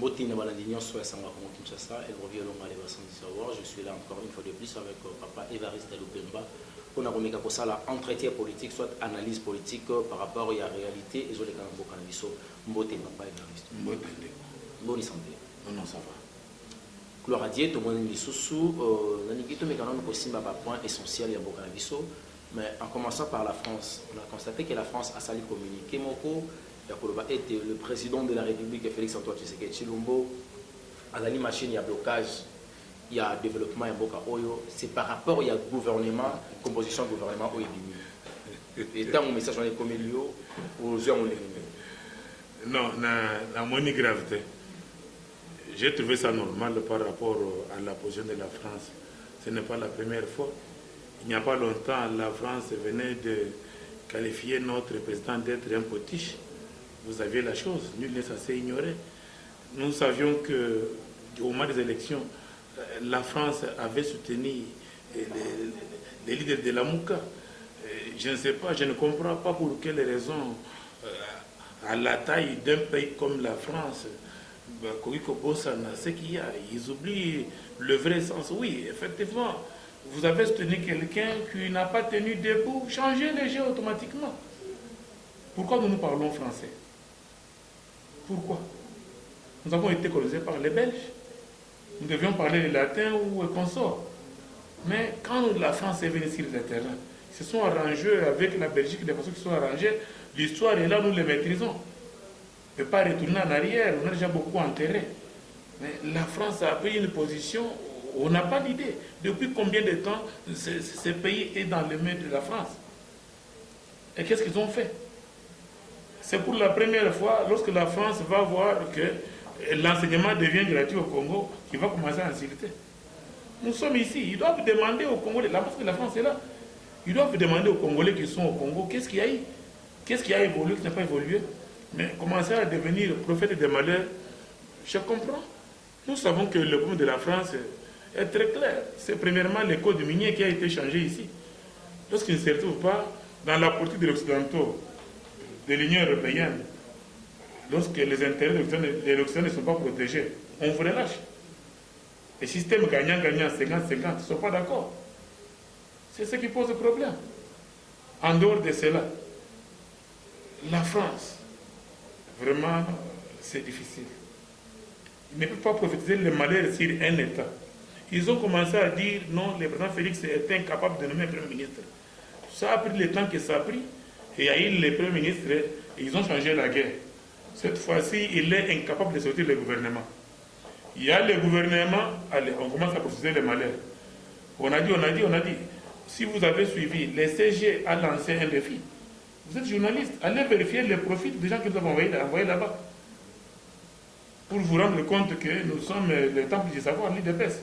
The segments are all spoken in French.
Mbotine Balandignon soit Sanga Congo Kinshasa, elle revient au Mali sans savoir. Je suis là encore une fois de plus avec papa Évariste Lupemba. On a remis pour ça l'entretien politique, soit analyse politique par rapport à la réalité et aux Cambo Cannabiso. Mbotine, papa Évariste. Mbotine. Bonne santé. Non, ça va. Gloire à Dieu, tout le monde est sous. Nanigito, mais quand même, aussi, un point essentiel de Cannabiso. Mais en commençant par la France, on a constaté que la France a sali communiqué. Moko, était le président de la République, Félix Antoine Tshisekedi Tshilombo, à la machine, il y a blocage, il y a développement, il y a Boka Oyo. C'est par rapport au gouvernement, composition gouvernement Oyo. Et tant mon message, on est comme il y a, aux gens, on est. Non, dans mon gravité, j'ai trouvé ça normal par rapport à la position de la France. Ce n'est pas la première fois. Il n'y a pas longtemps, la France venait de qualifier notre président d'être un potiche. Vous aviez la chose, nul n'est censé ignorer. Nous savions qu'au moment des élections, la France avait soutenu les leaders de la Mouka. Je ne sais pas, je ne comprends pas pour quelles raisons, à la taille d'un pays comme la France, ce qu'il y a, ils oublient le vrai sens. Oui, effectivement, vous avez soutenu quelqu'un qui n'a pas tenu debout, changez les jeux automatiquement. Pourquoi nous parlons français? Pourquoi? Nous avons été colonisés par les Belges. Nous devions parler le latin ou le consort. Mais quand la France est venue sur le terrain, ils se sont arrangés avec la Belgique, des façons qui sont arrangées. L'histoire est là, nous le maîtrisons. On ne peut pas retourner en arrière, on a déjà beaucoup enterré. Mais la France a pris une position, on n'a pas d'idée. Depuis combien de temps ce pays est dans les mains de la France? Et qu'est-ce qu'ils ont fait? C'est pour la première fois, lorsque la France va voir que l'enseignement devient gratuit au Congo, qu'il va commencer à insulter. Nous sommes ici, ils doivent demander aux Congolais, parce que la France est là, ils doivent demander aux Congolais qui sont au Congo, qu'est-ce qu'il y a eu? Qu'est-ce qui a évolué, qui n'a pas évolué? Mais commencer à devenir prophète des malheurs, je comprends. Nous savons que le problème de la France est très clair. C'est premièrement le code minier qui a été changé ici. Lorsqu'il ne se retrouve pas dans la politique de l'Occidentaux, de l'Union européenne, lorsque les intérêts de l'Occident ne sont pas protégés, on vous relâche. Les systèmes gagnant-gagnant, 50-50, ils ne sont pas d'accord. C'est ce qui pose le problème. En dehors de cela, la France, vraiment, c'est difficile. Ils ne peuvent pas prophétiser le malheur sur un État. Ils ont commencé à dire non, le président Félix est incapable de nommer un Premier ministre. Ça a pris le temps que ça a pris. Et il y a eu les premiers ministres, et ils ont changé la guerre. Cette fois-ci, il est incapable de sortir le gouvernement. Il y a le gouvernement, allez, on commence à prophétiser le malheur. On a dit. Si vous avez suivi, les CG a lancé un défi. Vous êtes journaliste, allez vérifier les profils des gens que nous avons envoyés là-bas. Pour vous rendre compte que nous sommes le temple du savoir, l'IDPS.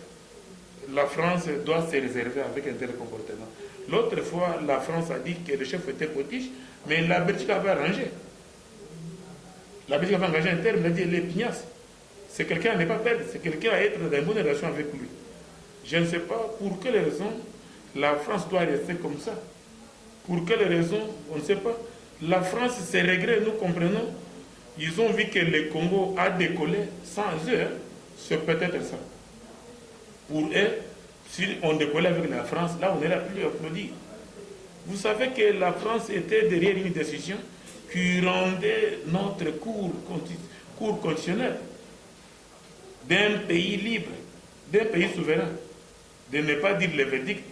La France doit se réserver avec un tel comportement. L'autre fois, la France a dit que le chef était potiche, mais la Belgique avait arrangé. La Belgique avait engagé un terme, elle a dit elle est pignasse. C'est quelqu'un à ne pas perdre, c'est quelqu'un à être dans une bonne relation avec lui. Je ne sais pas pour quelle raison la France doit rester comme ça. Pour quelle raison, on ne sait pas. La France, ses regrets, nous comprenons. Ils ont vu que le Congo a décollé sans eux. C'est peut-être ça. Pour eux, si on décollait avec la France, là, on n'aurait plus applaudi. Vous savez que la France était derrière une décision qui rendait notre cour constitutionnelle d'un pays libre, d'un pays souverain, de ne pas dire le verdict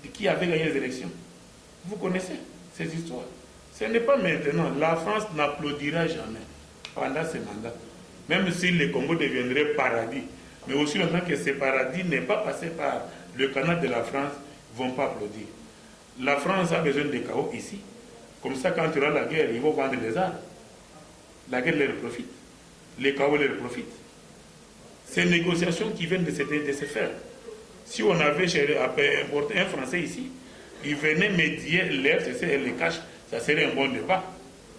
de qui avait gagné les élections. Vous connaissez ces histoires. Ce n'est pas maintenant. La France n'applaudira jamais pendant ce mandat. Même si le Congo deviendrait paradis. Mais aussi longtemps que ce paradis n'est pas passé par le canal de la France, ils ne vont pas applaudir. La France a besoin de chaos ici. Comme ça, quand il y aura la guerre, ils vont vendre les armes. La guerre leur profite. Les chaos leur profitent. Ces négociations qui viennent de se faire. Si on avait importé un Français ici, il venait médier l'FCC et les cash, ça serait un bon débat.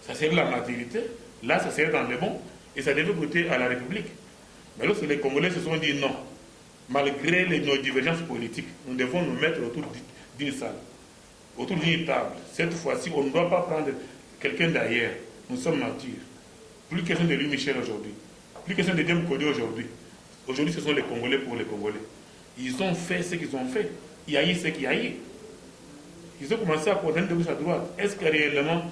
Ça serait la maturité. Là, ça serait dans le bon. Et ça devait coûter à la République. Mais lorsque les Congolais se sont dit non, malgré nos divergences politiques, nous devons nous mettre autour d'une salle, autour d'une table. Cette fois-ci, on ne doit pas prendre quelqu'un d'ailleurs. Nous sommes matures. Plus question de Louis Michel aujourd'hui. Plus question de Diem Kodé aujourd'hui. Aujourd'hui, ce sont les Congolais pour les Congolais. Ils ont fait ce qu'ils ont fait. Il y a eu ce qu'il y a eu. Ils ont commencé à coordonner de gauche à droite. Est-ce que réellement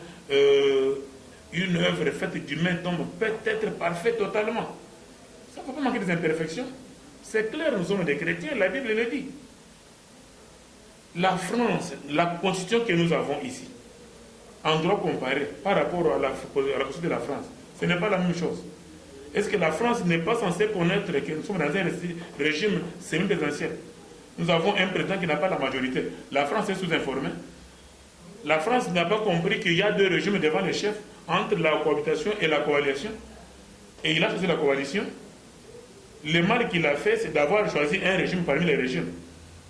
une œuvre faite d'humain tombe peut être parfaite totalement? Ça ne peut pas manquer des imperfections. C'est clair, nous sommes des chrétiens, la Bible le dit. La France, la constitution que nous avons ici, en droit comparé par rapport à la constitution de la France, ce n'est pas la même chose. Est-ce que la France n'est pas censée connaître que nous sommes dans un régime semi-présidentiel? Nous avons un président qui n'a pas la majorité. La France est sous-informée. La France n'a pas compris qu'il y a deux régimes devant les chefs, entre la cohabitation et la coalition. Et il a choisi la coalition. Le mal qu'il a fait, c'est d'avoir choisi un régime parmi les régimes.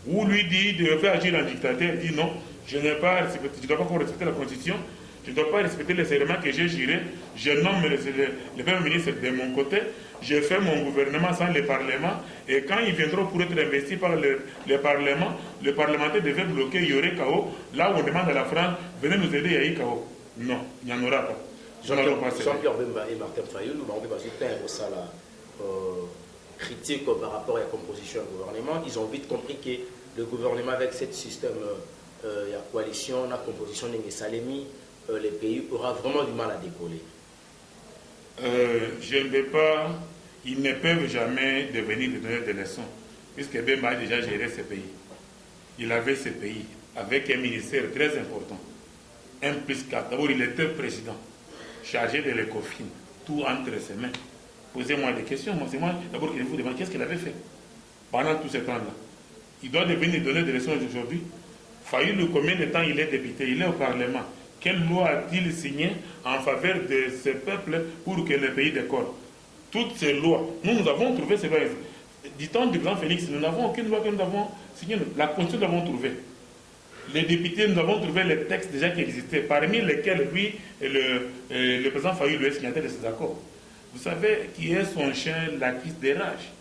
Où lui dit de faire agir en dictateur, il dit non, je ne dois pas respecter la Constitution, je ne dois pas respecter les serments que j'ai jurés, je nomme le Premier ministre de mon côté, je fais mon gouvernement sans le Parlement, et quand ils viendront pour être investis par le Parlement, le parlementaire devait bloquer, il y aurait chaos. Là où on demande à la France, venez nous aider, il y a eu chaos. Non, il n'y en aura pas. Jean-Pierre Bemba et Martin Fayoulou, on va ajouter ça là. Critique par rapport à la composition du gouvernement, ils ont vite compris que le gouvernement avec ce système, la coalition, la composition de Salemi, les pays aura vraiment du mal à décoller. Je ne vais pas, ils ne peuvent jamais devenir des donneurs de leçons, puisque Bemba a déjà géré ce pays. Il avait ce pays avec un ministère très important, 1+4. D'abord, il était président, chargé de l'ECOFIN, tout entre ses mains. Posez-moi des questions. Moi, c'est moi d'abord qui vous demande qu'est-ce qu'il avait fait pendant tout ce temps-là. Il doit devenir donner des leçons aujourd'hui. Fayoulou, combien de temps il est député? Il est au Parlement. Quelle loi a-t-il signé en faveur de ce peuple pour que le pays décolle? Toutes ces lois, nous avons trouvé ces lois. Du temps du président Félix, nous n'avons aucune loi que nous avons signée. La Constitution, nous l'avons trouvée. Les députés, nous avons trouvé les textes déjà qui existaient, parmi lesquels, lui, le président Fayoulou est signataire de ces accords. Vous savez qui est son chien, la crise des rages.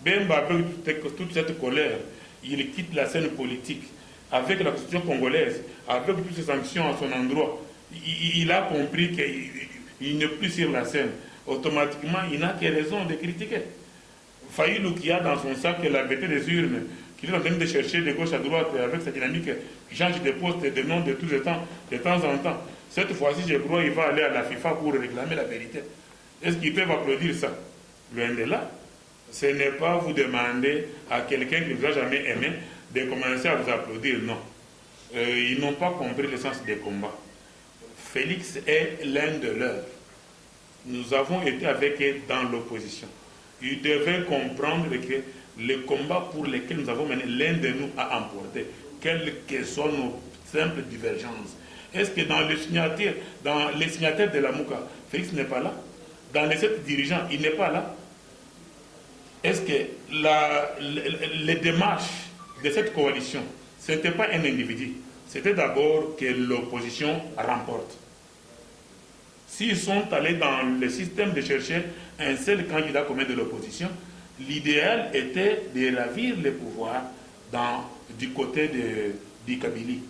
Bemba, avec toute cette colère, il quitte la scène politique avec la constitution congolaise, avec toutes ces sanctions à son endroit. Il a compris qu'il n'est plus sur la scène. Automatiquement, il n'a que raison de critiquer. Fayoulou qui a dans son sac la vérité des urnes, qu'il est en train de chercher de gauche à droite avec sa dynamique qui change de poste et de nom de temps en temps. Cette fois-ci, je crois qu'il va aller à la FIFA pour réclamer la vérité. Est-ce qu'ils peuvent applaudir ça? Loin de là. Ce n'est pas vous demander à quelqu'un qui ne vous a jamais aimé de commencer à vous applaudir, non. Ils n'ont pas compris le sens des combats. Félix est l'un de leurs. Nous avons été avec eux dans l'opposition. Ils devaient comprendre que les combats pour lesquels nous avons mené, l'un de nous a emporté, quelles que soient nos simples divergences. Est-ce que dans les signataires de la Mouka, Félix n'est pas là? Dans les 7 dirigeants, il n'est pas là. Est-ce que les démarches de cette coalition, ce n'était pas un individu, c'était d'abord que l'opposition remporte. S'ils sont allés dans le système de chercher un seul candidat commun de l'opposition, l'idéal était de ravir le pouvoir du côté du Kabylie.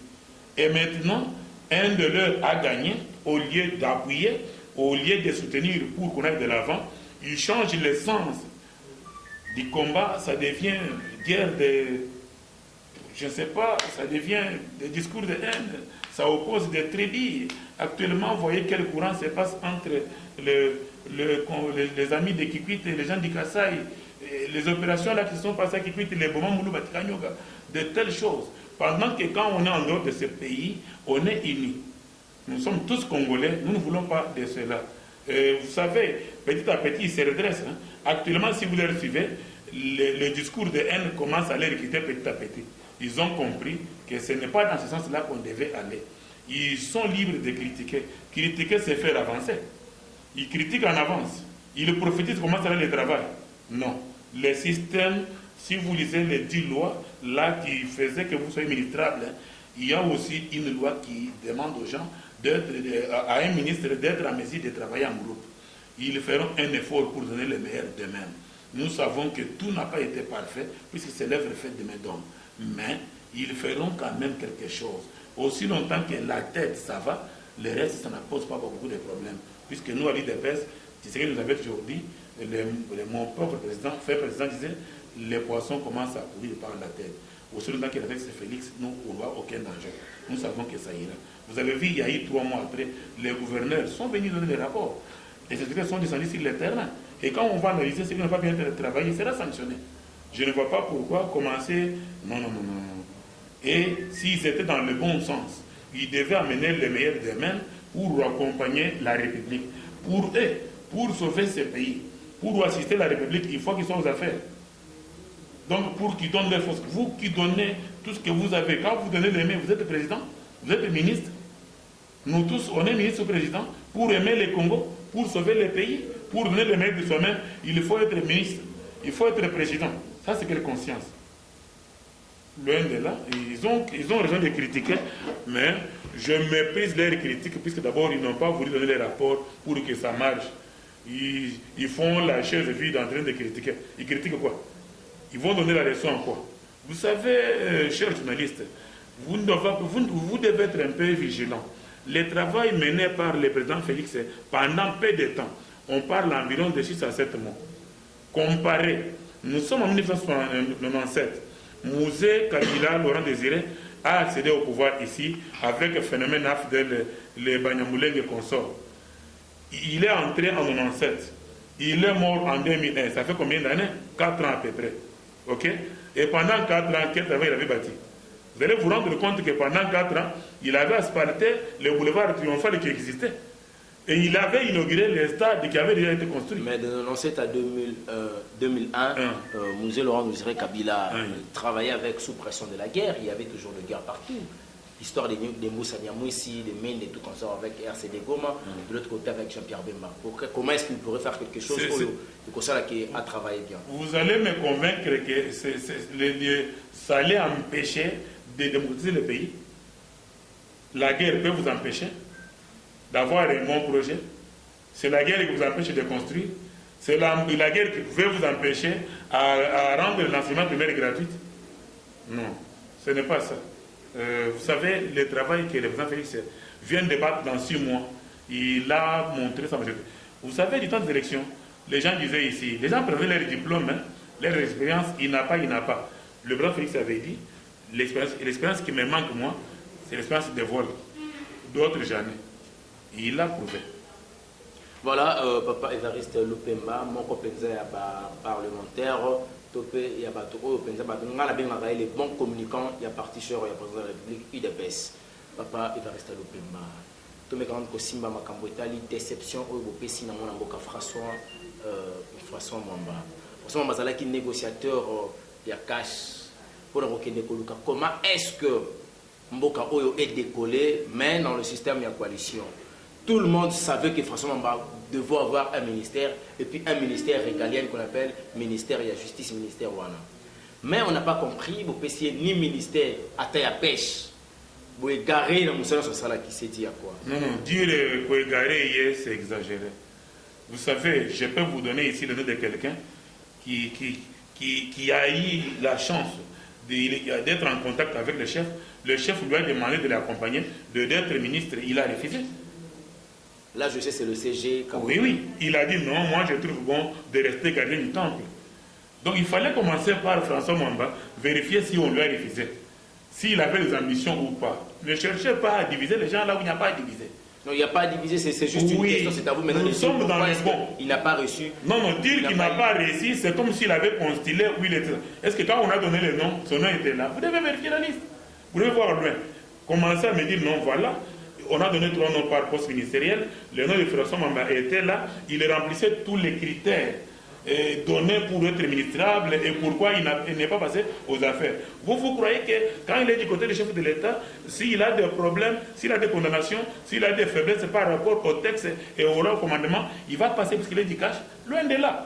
Et maintenant, un de leurs a gagné, au lieu d'appuyer, au lieu de soutenir pour qu'on aille de l'avant, il change le sens du combat, ça devient guerre de... Je ne sais pas, ça devient des discours de haine, ça oppose des tribus. Actuellement, vous voyez quel courant se passe entre les amis de Kikwit et les gens du Kasaï, les opérations là qui sont passées à Kikwit, les Boma Moulou Batikanyoga, de telles choses. Pendant que quand on est en dehors de ce pays, on est unis. Nous sommes tous Congolais, nous ne voulons pas de cela. Vous savez, petit à petit, ils se redressent. Hein. Actuellement, si vous les suivez, le discours de haine commence à les recruter petit à petit. Ils ont compris que ce n'est pas dans ce sens-là qu'on devait aller. Ils sont libres de critiquer. Critiquer, c'est faire avancer. Ils critiquent en avance. Ils prophétisent comment ça va le travail. Non. Le système, si vous lisez les 10 lois, là, qui faisaient que vous soyez ministrable, hein, il y a aussi une loi qui demande aux gens, à un ministre d'être en mesure de travailler en groupe. Ils feront un effort pour donner le meilleur d'eux-mêmes. Nous savons que tout n'a pas été parfait, puisque c'est l'œuvre faite de mes dons. Mais ils feront quand même quelque chose. Aussi longtemps que la tête, ça va, le reste, ça ne pose pas beaucoup de problèmes. Puisque nous, à l'IDPS, c'est ce que nous avons aujourd'hui, mon propre président, fait président, disait les poissons commencent à courir par la tête. Au seul temps qu'il avait ce Félix, nous, on ne voit aucun danger. Nous savons que ça ira. Vous avez vu, il y a eu 3 mois après, les gouverneurs sont venus donner des rapports. Les inspecteurs sont descendus sur le terrain. Et quand on va analyser ce qui n'a pas bien travaillé, il sera sanctionné. Je ne vois pas pourquoi commencer. Non, non, non, non. Et s'ils étaient dans le bon sens, ils devaient amener les meilleurs d'eux-mêmes pour accompagner la République. Pour eux, pour sauver ce pays, pour assister la République, il faut qu'ils soient aux affaires. Donc, pour qu'ils donnent les forces, vous qui donnez tout ce que vous avez, quand vous donnez les mains, vous êtes président, vous êtes ministre. Nous tous, on est ministre ou président pour aimer le Congo, pour sauver le pays, pour donner les mains de soi-même. Il faut être ministre, il faut être président. Ça, c'est quelle conscience? Loin de là, ils ont raison de critiquer, mais je méprise leurs critiques, puisque d'abord, ils n'ont pas voulu donner les rapports pour que ça marche. Ils font la chaise vide en train de critiquer. Ils critiquent quoi? Ils vont donner la leçon en quoi? Vous savez, chers journalistes, vous devez être un peu vigilants. Le travail mené par le président Félix pendant peu de temps, on parle environ de 6 à 7 mois. Comparé, nous sommes en 1997, Mouzé Kabila, Laurent Désiré, a accédé au pouvoir ici avec le phénomène AFDEL, les Banyamuleng et consorts. Il est entré en 1997, il est mort en 2001, ça fait combien d'années? 4 ans à peu près. Ok? Et pendant 4 ans, quel travail il avait bâti? Vous allez vous rendre compte que pendant 4 ans, il avait asphalté le boulevard triomphal qui existait. Et il avait inauguré les stades qui avaient déjà été construits. Mais de 1997 à 2001, Mouzé Laurent Désiré Kabila travaillait avec sous pression de la guerre. Il y avait toujours de guerre partout. L'histoire des Moussa Niamouissi, des Mines et tout comme ça avec RCD Goma, de l'autre côté avec Jean-Pierre Bemba. Comment est-ce qu'il pourrait faire quelque chose pour ça qui a travaillé bien? Vous allez me convaincre que ça allait empêcher de démocratiser le pays. La guerre peut vous empêcher d'avoir un bon projet. C'est la guerre qui vous empêche de construire. C'est la guerre qui peut vous empêcher à rendre l'enseignement primaire gratuit. Non, ce n'est pas ça. Vous savez, le travail que le président Félix vient de battre dans 6 mois, il a montré sa majorité. Vous savez, du temps des élections, les gens disaient ici, les gens prenaient leur diplôme, leur expérience, il n'a pas. Le président Félix avait dit, l'expérience qui me manque moi, c'est l'expérience de vol. D'autres jamais. Il l'a prouvé. Voilà, Papa Évariste Lupemba, mon copain parlementaire, il y a les bons communicants, il y a parti sur le président de la République, IDPS. Papa Évariste Lupemba. Tout le monde a Simba Makambo Itali, déception au Bopessi dans mon amboka François Mwamba. François Mwamba, qui est négociateur de cash pour le Koluka. Comment est-ce que Mboka Oyo est décollé, mais dans le système de la coalition? Tout le monde savait que François Mwamba devait avoir un ministère, et puis un ministère régalien qu'on appelle ministère de la justice, ministère Wana. Mais on n'a pas compris, vous payez ni ministère à taille à pêche. Vous égarez dans mon salon sur ça qui s'est dit à quoi? Non, dire que vous égarez hier, c'est exagéré. Vous savez, je peux vous donner ici le nom de quelqu'un qui a eu la chance d'être en contact avec le chef. Le chef lui a demandé de l'accompagner, d'être ministre. Il a refusé. Là, je sais, c'est le CG. Oui. Il a dit non, moi je trouve bon de rester gardien du temple. Donc il fallait commencer par François Mwamba, vérifier si on lui a refusé. S'il avait des ambitions ou pas. Ne cherchez pas à diviser les gens là où il n'y a pas à diviser. Non, il n'y a pas à diviser, c'est juste une question, c'est à vous maintenant. Nous sommes dans les bons. Il n'a pas reçu. Non, dire qu'il n'a pas réussi, c'est comme s'il avait constillé où il était. Est-ce que quand on a donné le nom, son nom était là? Vous devez vérifier la liste. Vous devez voir loin. Commencez à me dire non, voilà. On a donné 3 noms par poste ministériel. Le nom de François Mwamba était là. Il remplissait tous les critères donnés pour être ministrable et pourquoi il n'est pas passé aux affaires. Vous croyez que quand il est du côté du chef de l'État, s'il a des problèmes, s'il a des condamnations, s'il a des faiblesses par rapport au texte et au commandement, il va passer parce qu'il est du cash? Loin de là.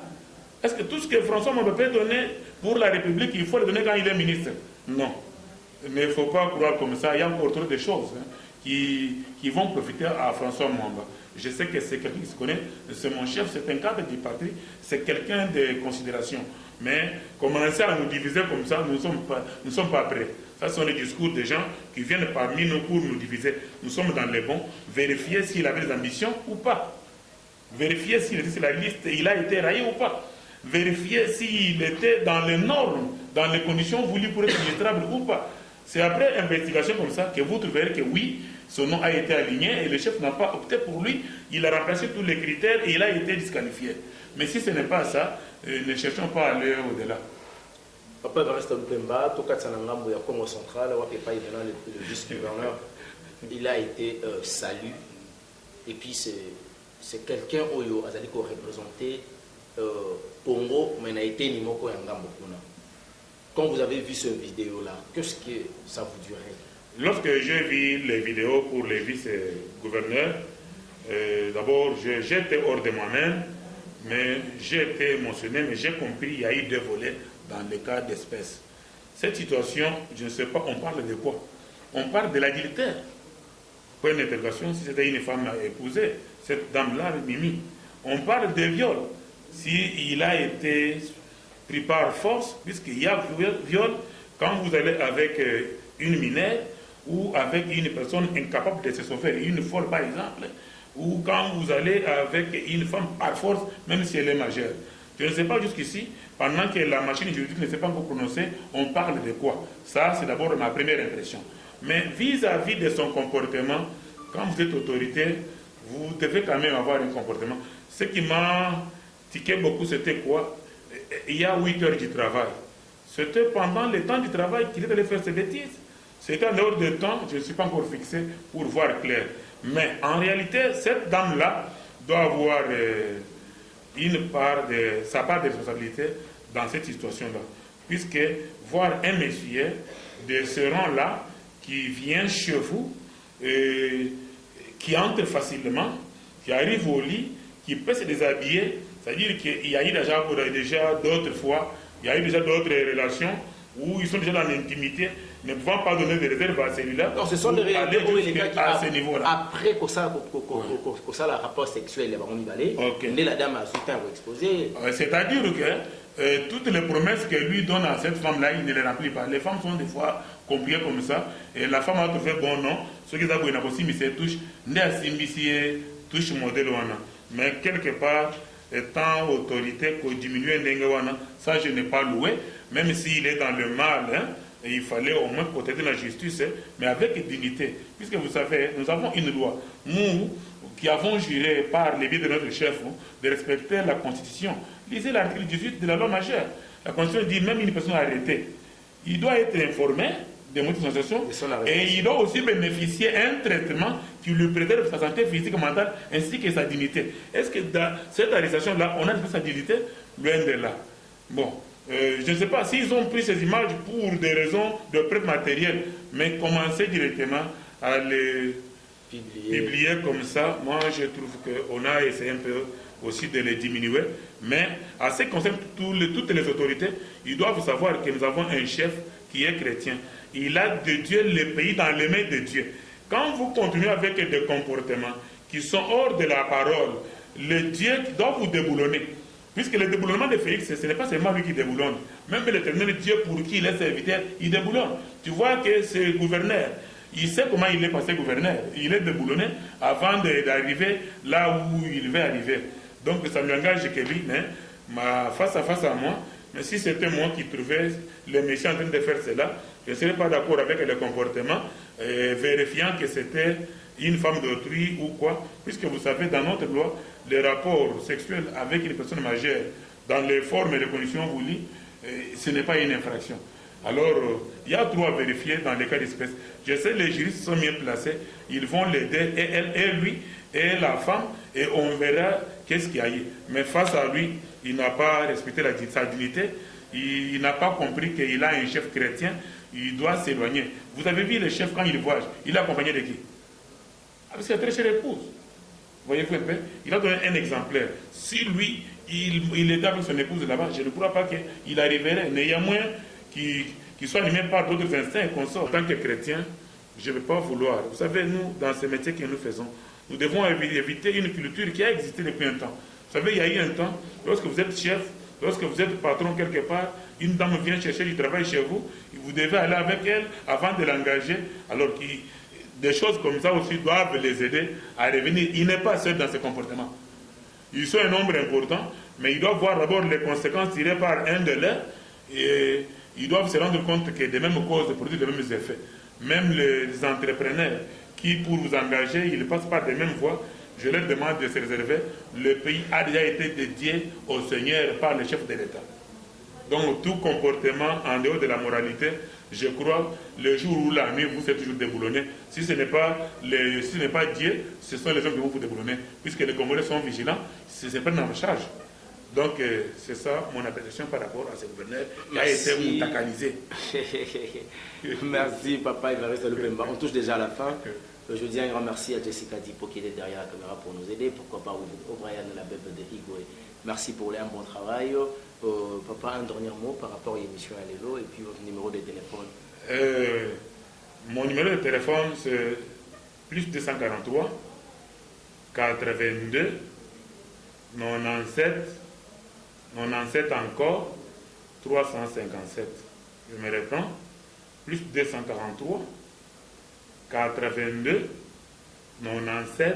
Est-ce que tout ce que François Mwamba peut donner pour la République, il faut le donner quand il est ministre? Non. Mais il ne faut pas croire comme ça. Il y a encore trop de choses qui vont profiter à François Mwamba. Je sais que c'est quelqu'un qui se connaît, c'est mon chef, c'est un cadre du parti, c'est quelqu'un de considération. Mais commencer à nous diviser comme ça, nous ne sommes pas prêts. Ça sont les discours des gens qui viennent parmi nous pour nous diviser. Nous sommes dans les bons. Vérifier s'il avait des ambitions ou pas. Vérifier s'il était sur la liste, il a été rayé ou pas. Vérifier s'il était dans les normes, dans les conditions voulues pour être administrable ou pas. C'est après investigation comme ça que vous trouverez que oui, son nom a été aligné et le chef n'a pas opté pour lui. Il a remplacé tous les critères et il a été disqualifié. Mais si ce n'est pas ça, ne cherchons pas à aller au-delà. Papa Evariste Lupemba, Tokatsanangambo ya Congo Central, le vice-gouverneur, il a été salué. Et puis c'est quelqu'un Oyo Azali qui a représenté Congo, mais n'a été Nimoko Yangambo. Quand vous avez vu cette vidéo-là, qu'est-ce que ça vous dirait? Lorsque j'ai vu les vidéos pour les vice-gouverneurs, d'abord j'étais hors de moi-même, mais j'ai été émotionné, mais j'ai compris qu'il y a eu deux volets dans le cas d'espèce. Cette situation, je ne sais pas, on parle de quoi? On parle de l'adultère. Point d'interrogation, si c'était une femme épousée, cette dame-là, Mimi. On parle de viol. S'il a été pris par force, puisqu'il y a viol, quand vous allez avec une mineure ou avec une personne incapable de se sauver, une folle par exemple, ou quand vous allez avec une femme par force, même si elle est majeure. Je ne sais pas jusqu'ici, pendant que la machine juridique ne s'est pas encore prononcée, on parle de quoi? Ça, c'est d'abord ma première impression. Mais vis-à-vis de son comportement, quand vous êtes autorité, vous devez quand même avoir un comportement. Ce qui m'a tiqué beaucoup, c'était quoi? Il y a 8 heures du travail. C'était pendant le temps du travail qu'il est allé faire ses bêtises. C'était en dehors de temps, je ne suis pas encore fixé pour voir clair. Mais en réalité, cette dame-là doit avoir sa part de responsabilité dans cette situation-là. Puisque voir un monsieur de ce rang-là qui vient chez vous, qui entre facilement, qui arrive au lit, qui peut se déshabiller, c'est-à-dire qu'il y a eu déjà d'autres fois, il y a eu déjà d'autres relations où ils sont déjà dans l'intimité, ne pouvant pas donner de réserve à celui-là. Donc ce sont des réalités où les gars qui, à ce niveau-là. Après que ça le rapport sexuel, on y va aller, la dame a soutenu à exposer. C'est-à-dire que toutes les promesses que lui donne à cette femme-là, il ne les remplit pas. Les femmes sont des fois compliquées comme ça, et la femme a trouvé bon nom, ce qui est aussi mis ses touches, touche modèle. Mais quelque part, étant autorité, qu'on diminue ça je n'ai pas loué, même s'il est dans le mal, hein, et il fallait au moins protéger la justice, mais avec dignité. Puisque vous savez, nous avons une loi. Nous, qui avons juré par les biais de notre chef de respecter la Constitution. Lisez l'article 18 de la loi majeure. La Constitution dit même une personne arrêtée, il doit être informé des motifs de sensation et il doit aussi bénéficier d'un traitement qui lui préserve sa santé physique et mentale ainsi que sa dignité. Est-ce que dans cette arrestation-là, on a sa dignité? Loin de là. Bon. Je ne sais pas s'ils ont pris ces images pour des raisons de preuve matérielle, mais commencer directement à les publier comme ça, moi je trouve qu'on a essayé un peu aussi de les diminuer, mais à ce qui concerne toutes les autorités, ils doivent savoir que nous avons un chef qui est chrétien. Il a de Dieu le pays dans les mains de Dieu. Quand vous continuez avec des comportements qui sont hors de la parole, le Dieu doit vous déboulonner. Puisque le déboulonnement de Félix, ce n'est pas seulement lui qui déboulonne. Même l'Éternel Dieu pour qui il est serviteur, il déboulonne. Tu vois que ce gouverneur, il sait comment il est passé gouverneur. Il est déboulonné avant d'arriver là où il veut arriver. Donc ça lui engage que lui, mais face à moi, mais si c'était moi qui trouvais le méchant en train de faire cela, je ne serais pas d'accord avec le comportement, vérifiant que c'était une femme d'autrui ou quoi, puisque vous savez, dans notre loi, les rapports sexuels avec une personne majeure, dans les formes et les conditions voulues, ce n'est pas une infraction. Alors, il y a trop à vérifier dans les cas d'espèce. Je sais, les juristes sont bien placés, ils vont l'aider, et elle, et lui, et la femme, et on verra qu'est-ce qu'il y a eu. Mais face à lui, il n'a pas respecté sa dignité, il n'a pas compris qu'il a un chef chrétien, il doit s'éloigner. Vous avez vu le chef quand il voyage, il est accompagné de qui? Avec sa très chère épouse. Voyez-vous un peu? Il a donné un exemplaire. Si lui, il était avec son épouse là-bas, je ne crois pas qu'il arriverait. Mais il y a moins qu'il soit animé par d'autres instincts et qu'on sort. En tant que chrétien, je ne vais pas vouloir. Vous savez, nous, dans ce métier que nous faisons, nous devons éviter une culture qui a existé depuis un temps. Vous savez, il y a eu un temps, lorsque vous êtes chef, lorsque vous êtes patron quelque part, une dame vient chercher du travail chez vous, vous devez aller avec elle avant de l'engager, alors des choses comme ça aussi doivent les aider à revenir. Il n'est pas seul dans ses comportements. Ils sont un nombre important, mais ils doivent voir d'abord les conséquences tirées par un de leurs et ils doivent se rendre compte que les mêmes causes produisent les mêmes effets. Même les entrepreneurs qui, pour vous engager, ils passent par les mêmes voies, je leur demande de se réserver. Le pays a déjà été dédié au Seigneur par le chef de l'État. Donc tout comportement en dehors de la moralité, je crois, le jour où la nuit vous fait toujours déboulonner. Si ce n'est pas Dieu, ce sont les hommes qui vont vous déboulonner, puisque les Congolais sont vigilants, se prennent en charge. Donc c'est ça mon appréciation par rapport à ce gouverneur qui a été moutakanisé. Merci Papa Évariste Lupemba. On touche déjà à la fin. Je dis un grand merci à Jessica Dipo qui est derrière la caméra pour nous aider. Pourquoi pas au Brian la bébé de Igwe. Merci pour un bon travail. Papa, un dernier mot par rapport à l'émission à Lélo et puis votre numéro de téléphone. Mon numéro de téléphone c'est plus 243 82 97 encore 357. Je me reprends. Plus 243 82 97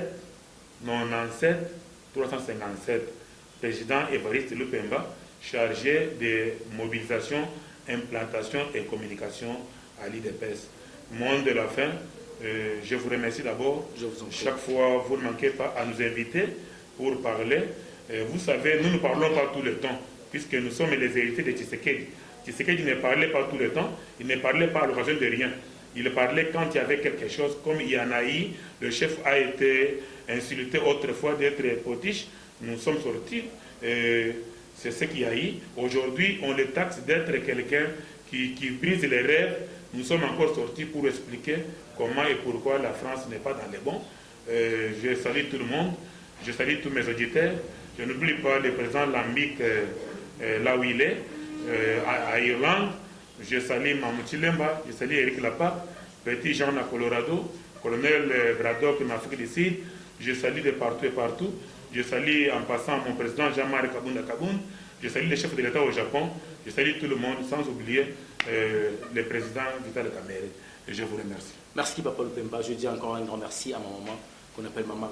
357. Président Évariste Lupemba, chargé de mobilisation, implantation et communication à l'IDPS. Monde de la fin, je vous remercie d'abord. Chaque fois, vous ne manquez pas à nous inviter pour parler. Vous savez, nous ne parlons pas tout le temps, puisque nous sommes les héritiers de Tshisekedi. Tshisekedi ne parlait pas tout le temps, il ne parlait pas à l'occasion de rien. Il parlait quand il y avait quelque chose, comme Yanaï, le chef a été insulté autrefois d'être potiche. Nous sommes sortis, c'est ce qu'il y a eu. Aujourd'hui, on le taxe d'être quelqu'un qui brise les rêves. Nous sommes encore sortis pour expliquer comment et pourquoi la France n'est pas dans les bons. Je salue tout le monde, je salue tous mes auditeurs. Je n'oublie pas le président Lambic là où il est, à Irlande. Je salue Mamouti Lemba, je salue Eric Lapac, Petit Jean à Colorado, colonel Braddock en Afrique du Sud. Je salue de partout et partout. Je salue en passant mon président Jean-Marie Kabunda Kaboun. Je salue les chefs de l'État au Japon. Je salue tout le monde, sans oublier le président Vital Kamerhe. Et je vous remercie. Merci Papa Lupemba. Je dis encore un grand merci à ma maman, qu'on appelle maman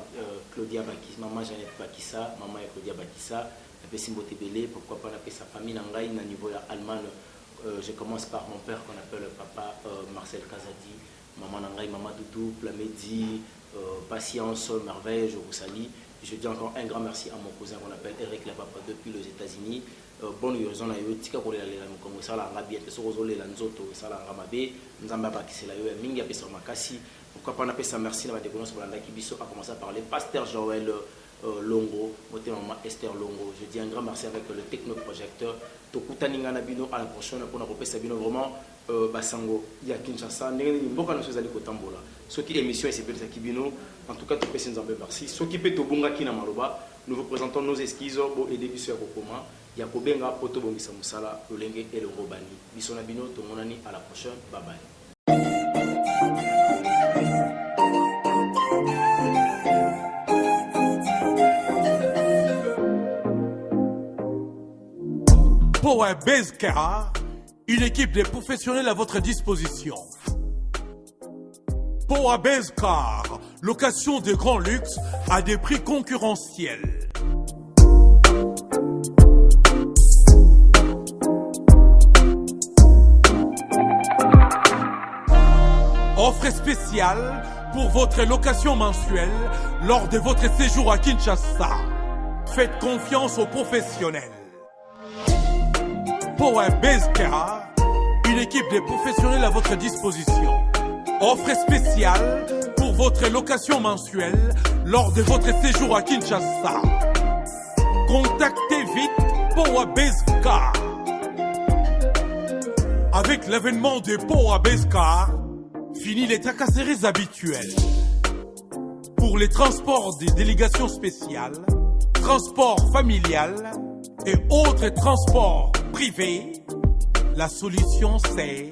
Claudia Bakissa, maman Jeannette Bakissa, maman Claudia Bakissa, et Simbo Tebele, pourquoi pas appeler sa famille Nangaï, à niveau allemand. Je commence par mon père qu'on appelle Papa Marcel Kazadi, maman Nangaï, maman Doudou, Plamedi, Patience, Merveille, je vous salue. Je dis encore un grand merci à mon cousin qu'on appelle Eric Lapapa depuis les États-Unis. Bonne raison à eux, tika kolela lela mukongo sala ngabia te soko lela nzoto sala ngamabe nzamba bakisela yo mingi ya pesa makasi. Pourquoi pas na pesa merci na ba découvrir sur la Kibiso a commencé à parler Pasteur Joël Longo, moté maman Esther Longo. Je dis un grand merci avec le technoprojecteur. Tokutaninga na bino à la prochaine pour na kopesa bino vraiment basango ya Kinshasa ndenge mboka na sozali kotambola. Soki émission et c'est belle Kibino. En tout cas, tout le monde merci. Ce qui peut être bon, nous vous présentons nos esquisses pour aider Bissou Yakokoma, Yakobenga, Poto Bongisa Moussala, Lolenge et le Robani. Bissou Nabino, tout le monde à la prochaine. Bye bye. Power Base Car, une équipe de professionnels à votre disposition. Power Base Car, location de grand luxe à des prix concurrentiels. Offre spéciale pour votre location mensuelle lors de votre séjour à Kinshasa. Faites confiance aux professionnels. Power Base Car, une équipe de professionnels à votre disposition. Offre spéciale pour votre location mensuelle lors de votre séjour à Kinshasa. Contactez vite Power Base Car. Avec l'avènement de Power Base Car, fini les tracasseries habituelles. Pour les transports des délégations spéciales, transports familiales et autres transports privés, la solution c'est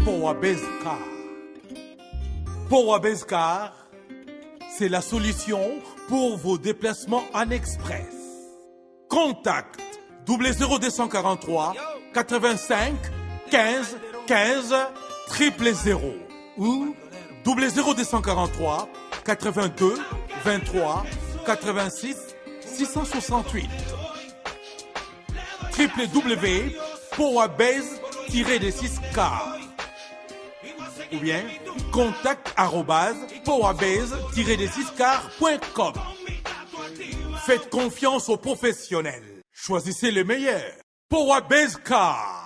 Power Base Car. Power Base Car, c'est la solution pour vos déplacements en express. Contact 00243 85 15 15 000 ou 00243 82 23 86 668 www.powabase-6car ou bien contact@powabase-6car.com. Faites confiance aux professionnels. Choisissez le meilleur. Powabase Car.